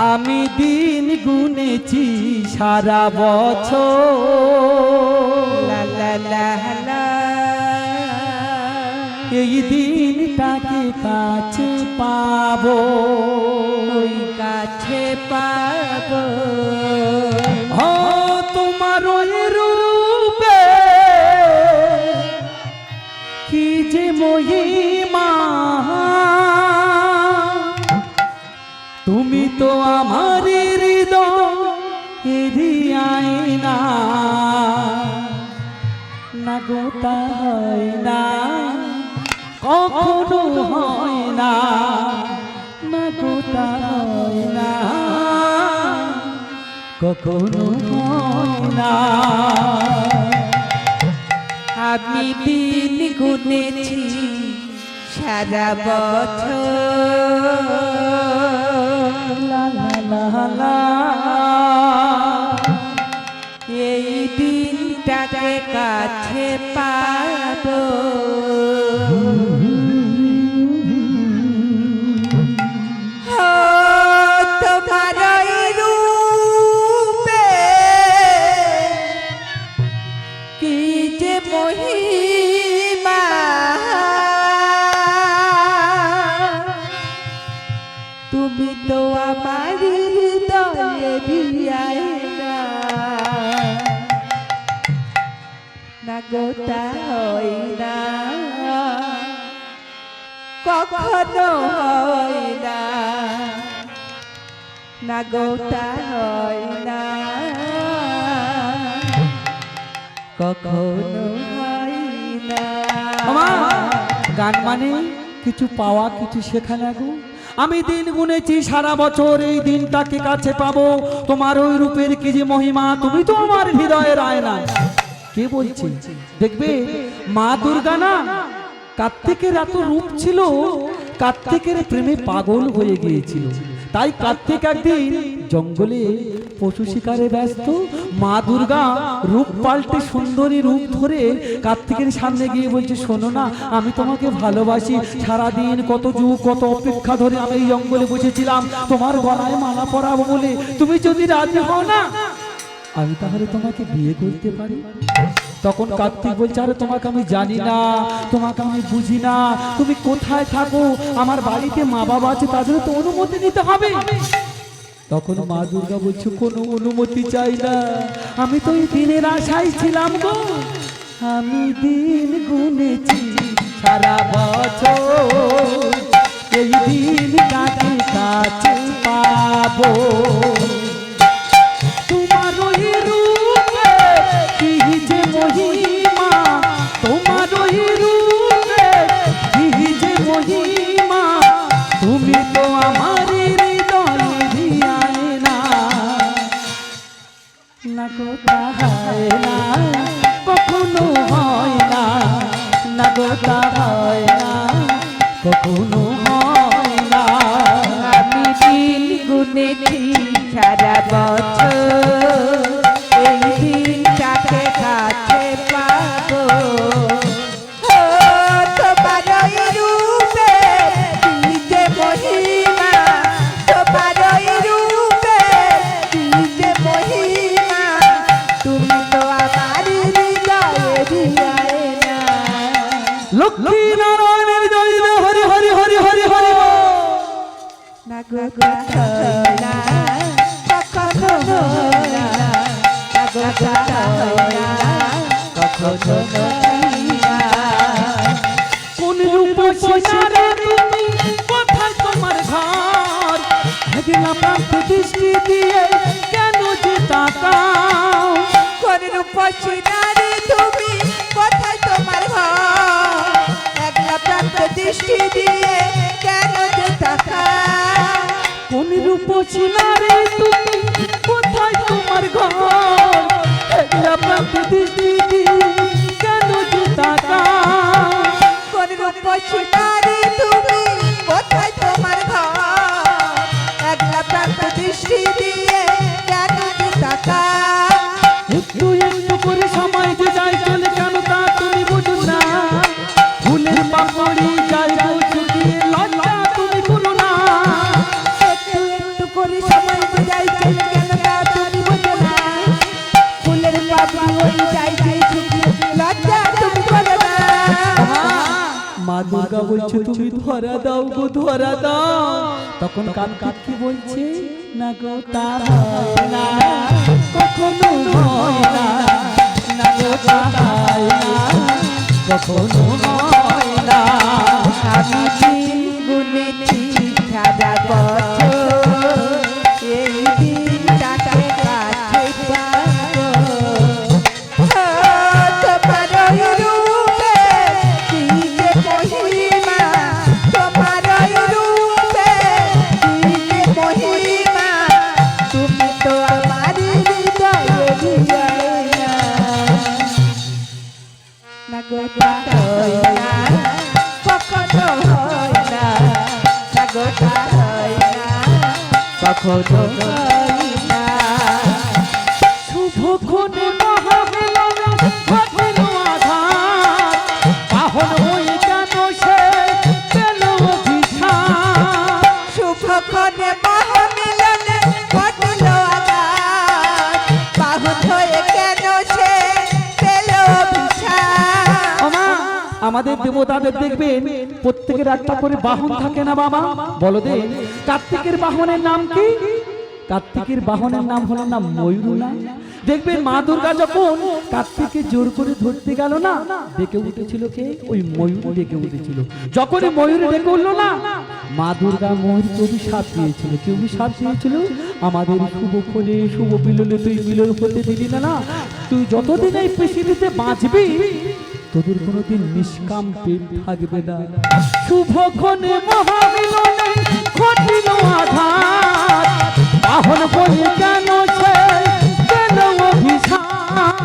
আমি দিন গুনেছি সারা বছর, লা লা লা লা, এই দিনটাকে কাছে পাবো, ওই কাছে পাবো। ও তোমার ওই রূপে কি যে মহিমা, তুমি তো আমার হৃদয় আয়না, না গোটা হয় না কখনো হয় না, না গোটা হয় না কখনো হয় না। আমি দিন গুনেছি সারা বছর, লা লা লা লা, এই দিনটাকে কাছে পাবো। তোমার ওই রূপে কি যে মহিমা, তুমি তো আমার হৃদয়ে আয়না, না গোটা হয় না কখনো হয় না, না গোটা হয় না কখনো হয় না। গান মানে কিছু পাওয়া কিছু শেখা না গো। আমি দিন গুনেছি সারা বছর, এই দিনটাকে কাছে পাবো, তোমার ওই রূপের কি যে মহিমা, তুমি তো আমার হৃদয়ের আয়না। কে বলছে? দেখবে মা দুর্গা না, কার্তিকের এত রূপ ছিল, কার্তিকের প্রেমে পাগল হয়ে গিয়েছিল। তাই কার্তিক একদিন জঙ্গলে পশু শিকারে ব্যস্ত, মা দুর্গা রূপ পাল্টে সুন্দরী রূপ ধরে কার্তিকের সামনে গিয়ে বলছে, শোনো না, আমি তোমাকে ভালোবাসি, সারাদিন কত যুগ কত অপেক্ষা ধরে আমি এই জঙ্গলে বসেছিলাম তোমার গলায় মালা পরাবো বলে, তুমি যদি রাজি হও না আমি তাহলে তোমাকে বিয়ে করতে পারি। তখন কার্তিক বলছে, আরে তোমাকে আমি জানি না, তোমাকে আমি বুঝি না, তুমি কোথায় থাকো, আমার বাড়িতে মা বাবা আছে, তাদের তো অনুমতি নিতে হবে। তখন মা দুর্গা বলছে, কোনো অনুমতি চাই না, আমি তো এই দিনের আশায় ছিলাম গো। আমি দিন গুনেছি সারা বছর, এই দিন কাছে কাছে পাবো, তোমার ওই রূপে কি যে মহিমা, তোমার ওই রূপে কি যে মহিমা, তুমি তো আমার হৃদয়ে আয়না, না গোটা হয় না কখনো হয় না, না গোটা হয় না কখনো হয় না। আমি দিন গুনেছি সারা বছর, এই দিনটাকে কাছে পাবো। তোমার ওই রূপে কি যে মহিমা, তোমার ওই রূপে কি যে মহিমা, তুমি তো আমার হৃদয়ে আয়না। লক্ষ্মী নারায়ণের জয় জয়, হরি হরি হরি হরি হরি। না গোটা হয় না কখনো হয় না, না গোটা হয় না কখনো হয় না। কোন রূপসী নারী তুমি, কোথায় তোমার ঘর, একলা প্রান্ত দৃষ্টি দিয়ে কেন যে তাকাও, কোন রূপসী নারী তুমি, কোথায় তোমার ঘর, একলা প্রান্ত দৃষ্টি দিয়ে কেন যে তাকাও। কোন রূপসী নারী তুমি, কোথায় তোমার ঘর, একলা প্রান্ত দৃষ্টি দিয়ে কেন যে তাকাও, কোন রূপসী নারী তুমি, কোথায় তোমার ঘর, একলা প্রান্ত দৃষ্টি দিয়ে কেন যে তাকাও। একটু একটু করে সময় যে যায় চলে কেন তা তুমি বুঝো না, ফুলের পাপড়ি যায় শুকিয়ে লজ্জা তুমি করো না, একটু একটু করে সময় দুর্গা বলছে তুমি ধরা দাও গো ধরা দাও। তখন কার্তিক কি বলছে, না গো তা হয় না, কখনো হয় না, না গো তা হয় না, কখনো হয় না। আমি দিন গুনেছি সারা বছর, এই দিনটাকে কাছে পাবো। তোমার ওই রূপে কি যে মহিমা, তোমার ওই রূপে কি যে মহিমা, তুমি তো আমার হৃদয়ের আয়না। না গো তা হয় না, কখনো হয় না, না গো তা হয় না, কখনো হয় না। শুভক্ষণে মহামিলনে ঘটিল আঘাত, বাহন ওই কেন সে পেল অভিশাপ। শুভক্ষণে মহামিলনে ঘটিল আঘাত, বাহন হয়ে কেন সে পেল অভিশাপ। ওমা, আমাদের দেবতাদের দেখবেন প্রত্যেকের একটা করে বাহন থাকে না বাবা, বলো দে। কার্তিকের বাহনের নাম কি? কার্তিকের বাহনের নাম হলো না ময়ূর না? দেখবেন মা দুর্গা যখন কার্তিককে জোর করে ধরতে গেল না, ডেকে উঠেছিল কে? ওই ময়ূর ডেকে উঠেছিল। যখন ময়ূরে ডেকে উঠলো না, মা দুর্গা ময়ূরকে অভিশাপ দিয়েছিল। কি অভিশাপ দিয়েছিল? আমাদের শুভক্ষণে শুভ মিলনে তুই মিলন হতে দিলি না, না তুই যতদিন এই পৃথিবীতে বাঁচবি তোদের কোনোদিন নিষ্কাম পেট থাকবে না। শুভক্ষণে মহামিলনে ঘটিল আঘাত, বাহন বলে কেন সে পেল অভিশাপ।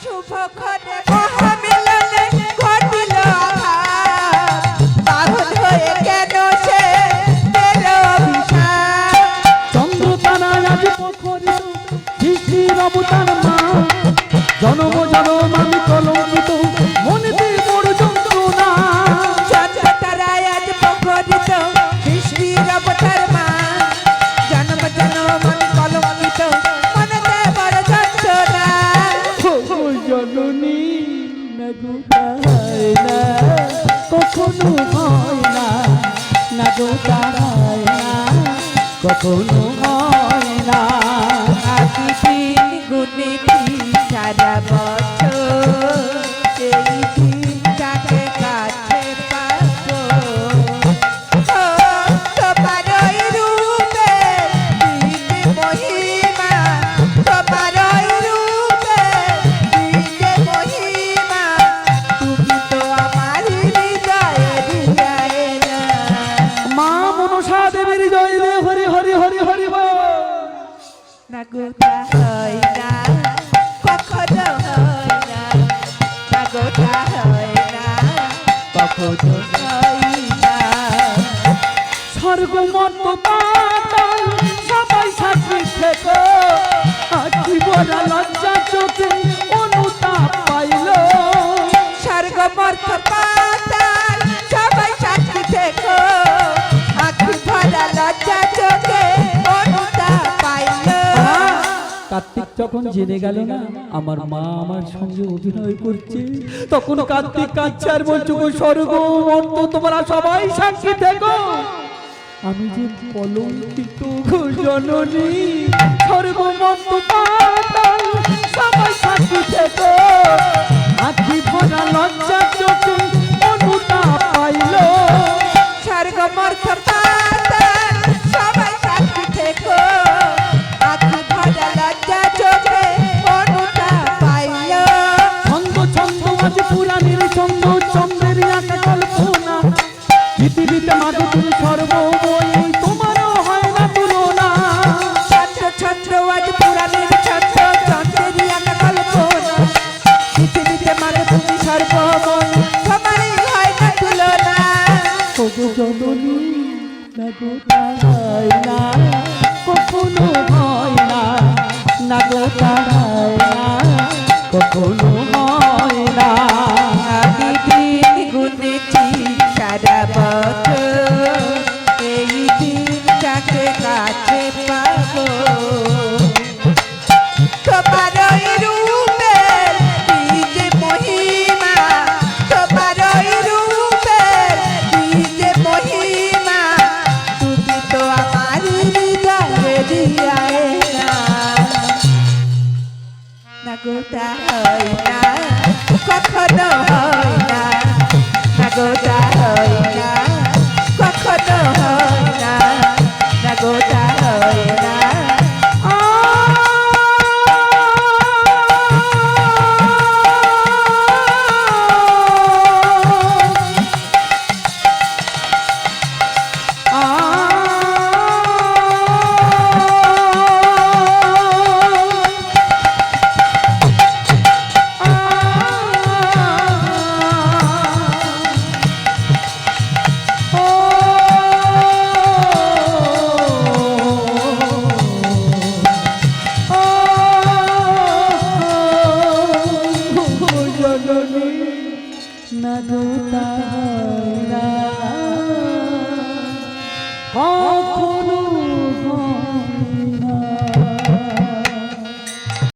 শুভক্ষণে মহামিলনে ঘটিল আঘাত, বাহন হয়ে কেন সে পেল অভিশাপ। চন্দ্র তারা আজ প্রখরিত, সৃষ্টির অবতার মা, জনম জনম আমি কলঙ্কিত, মনেতে বড় যন্ত্রণা। চন্দ্র তারায় আজ প্রখরিত, সৃষ্টির অবতার মা, জন্ম জনম আমি কলঙ্কিত, মনেতে বড় যন্ত্রণা। ও জননী, না গো তা হয় না, কখনো হয় না, না গো তা হয় না, কখনো হয় না। আমি দিন গুনেছি সারা বছর, এই দিনটাকে কাছে পাবো। তোমার ওই রূপে কি যে মহিমা, তোমার ওই রূপে কি যে মহিমা, তুমি তো আমার হৃদয়ের আয়না। মা মনসা দেবীর জয় রে, হরি হরি হরি হরি বল। না গো তা হয় না, কখনো হয় না, না গো তা হয় না, কখনো হয় না। স্বর্গমত পাতাল সবাই সাক্ষী থেকে, আখি ভরা লজ্জা চোখে অনুতাপ পাইল। স্বর্গমর্ত পাতাল সবাই সাক্ষী থেকো, আখি ভরা লজ্জা চোখে অনুতাপ পাইল। কার্তিক যখন জেনে গেল না আমার মা আমার সঙ্গে অভিনয় করছে, তখন কার্তিক কাঁদছে আর বলছে, গো স্বর্গ মর্ত তোমরা সবাই সাক্ষী থেকো, আমি যে কলঙ্কিত গো জননী। স্বর্গ মর্ত পাতাল সবাই সাক্ষী থেকো, আখি ভরা লজ্জা চোখে অনুতাপ পাইল। স্বর্গমর্ত পাতাল সবাই সাক্ষী থেকো, আখি ভরা লজ্জা চোখে অনুতাপ পাইল। ছন্দ ছন্দ আজ পুরাণের ছন্দ, চন্দ্রের আঁকা কল্পনা, পৃথিবীতে মাঝে তুমি সর্বময়ী, তোমারও হয় না তুলনা। ছন্দ ছন্দ আজ পুরাণের ছন্দ, চন্দ্রের আঁকা কল্পনা, পৃথিবীতে মানে তুমি সর্বময়, তোমারই হয় না তুলনা। ওগো জননী, না গো তা হয় না, কখনো হয় না, না গো তা হয় না, কখনো